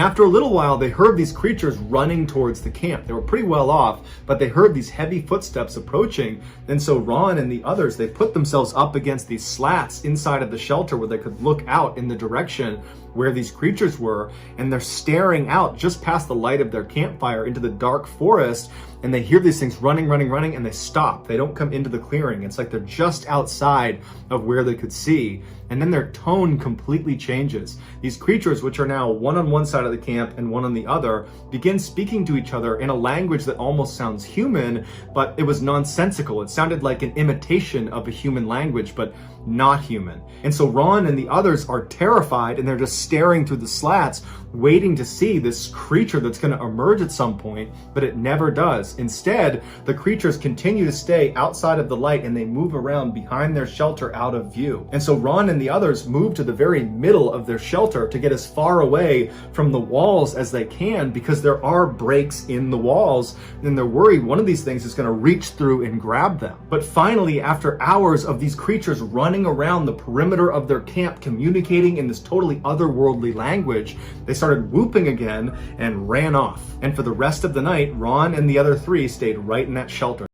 And after a little while, they heard these creatures running towards the camp. They were pretty well off, but they heard these heavy footsteps approaching. And so Ron and the others, they put themselves up against these slats inside of the shelter where they could look out in the direction where these creatures were. And they're staring out just past the light of their campfire into the dark forest. And they hear these things running, and they stop. They don't come into the clearing. It's like they're just outside of where they could see. And then their tone completely changes. These creatures, which are now one on one side of the camp and one on the other, begin speaking to each other in a language that almost sounds human, but it was nonsensical. It sounded like an imitation of a human language, but not human. And so Ron and the others are terrified, and they're just staring through the slats, waiting to see this creature that's going to emerge at some point, but it never does. Instead, the creatures continue to stay outside of the light, and they move around behind their shelter out of view. And so Ron and the others move to the very middle of their shelter to get as far away from the walls as they can, because there are breaks in the walls, and they're worried one of these things is going to reach through and grab them. But finally, after hours of these creatures running around the perimeter of their camp, communicating in this totally otherworldly language, they started whooping again and ran off. And for the rest of the night, Ron and the other three stayed right in that shelter.